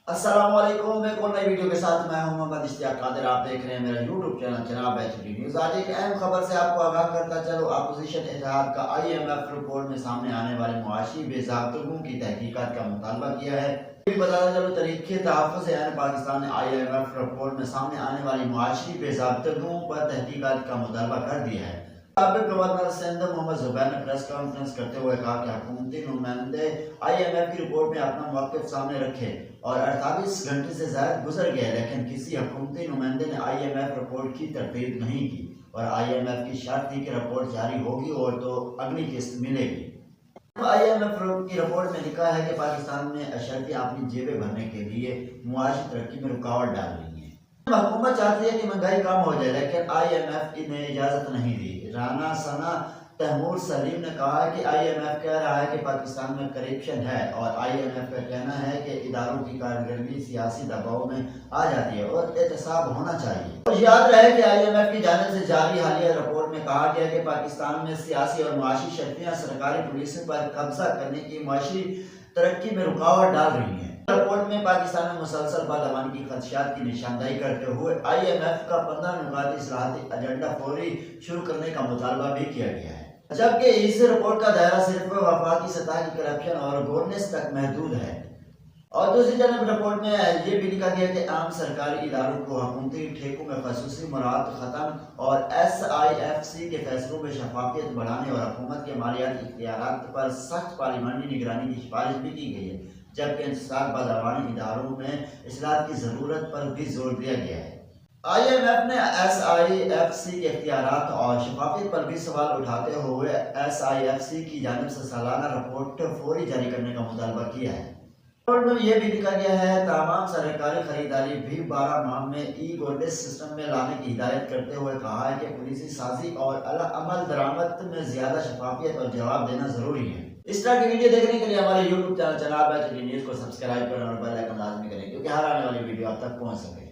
السلام علیکم، ایک اور نئی ویڈیو کے ساتھ میں ہوں محمد اشتیاق قادر۔ آپ دیکھ رہے ہیں میرا یوٹیوب چینل جناب ایچ نیوز۔ آج ایک اہم خبر سے آپ کو آگاہ کرتا چلو۔ اپوزیشن اتحاد کا IMF رپورٹ میں سامنے آنے والے معاشی بے ضابطگیوں کی تحقیقات کا مطالبہ کیا ہے۔ بتاتا چلو، تحریک تحفظ پاکستان نے IMF رپورٹ میں سامنے آنے والی معاشی بے ضابطگیوں پر تحقیقات کا مطالبہ کر دیا ہے۔ سابق گورنر سندھ محمد زبیر نے پریس کانفرنس کرتے ہوئے کہا کہ حکومتی نمائندے IMF کی رپورٹ میں اپنا موقف سامنے رکھے اور 48 گھنٹے سے زائد گزر گئے، لیکن کسی حکومتی نمائندے نے IMF رپورٹ کی تردید نہیں کی اور IMF کی شرط تھی کہ رپورٹ جاری ہوگی اور تو اگلی قسط ملے گی۔ IMF کی رپورٹ میں لکھا ہے کہ پاکستان میں اشرفیہ اپنی جیبیں بھرنے کے لیے معاشی ترقی میں رکاوٹ ڈال رہی ہے۔ حکومت چاہتی ہے کہ مہنگائی کم ہو جائے، لیکن IMF انہیں اجازت نہیں دی۔ رانا ثنا تیمور سلیم نے کہا کہ IMF کہہ رہا ہے کہ پاکستان میں کرپشن ہے اور IMF کا کہنا ہے کہ اداروں کی کارکردگی سیاسی دباؤ میں آ جاتی ہے اور احتساب ہونا چاہیے۔ اور یاد رہے کہ IMF کی جانب سے جاری حالیہ رپورٹ میں کہا گیا کہ پاکستان میں سیاسی اور معاشی شکتیاں سرکاری پولیسوں پر قبضہ کرنے کی معاشی ترقی میں رکاوٹ ڈال رہی ہیں۔ رپورٹ میں پاکستان میں مسلسل بادامانی کی خدشات کی نشاندہی کرتے ہوئے IMF کا 15 نکاتی اصلاحاتی ایجنڈا فوری شروع کرنے کا مطالبہ بھی کیا گیا ہے، جبکہ اس رپورٹ کا دائرہ صرف وفاقی سطح کی کرپشن اور گورننس تک محدود ہے۔ اور دوسری جانب رپورٹ میں یہ بھی لکھا گیا کہ عام سرکاری اداروں کو حکومتی ٹھیکوں میں خصوصی مراعات ختم اور SIFC کے فیصلوں میں شفافیت بڑھانے اور حکومت کے مالیاتی اختیارات پر سخت پارلیمانی نگرانی کی سفارش بھی کی گئی ہے، جبکہ انحصار بادامانی اداروں میں اصلاحات کی ضرورت پر بھی زور دیا گیا ہے۔ IMF نے SIFC کے اختیارات اور شفافیت پر بھی سوال اٹھاتے ہوئے SIFC کی جانب سے سالانہ رپورٹ فوری جاری کرنے کا مطالبہ کیا ہے۔ رپورٹ میں یہ بھی لکھا گیا ہے تمام سرکاری خریداری بھی 12 ماہ میں گورننس سسٹم میں لانے کی ہدایت کرتے ہوئے کہا ہے کہ پالیسی سازی اور عمل درآمد میں زیادہ شفافیت اور جواب دینا ضروری ہے۔ اس طرح کی ویڈیو دیکھنے کے لیے ہمارے یوٹیوب چینل جناب ایچ نیوز کو سبسکرائب کریں اور بیل آئیکن لازمی کریں، کیونکہ ہر آنے والی ویڈیو آپ تک پہنچ سکے۔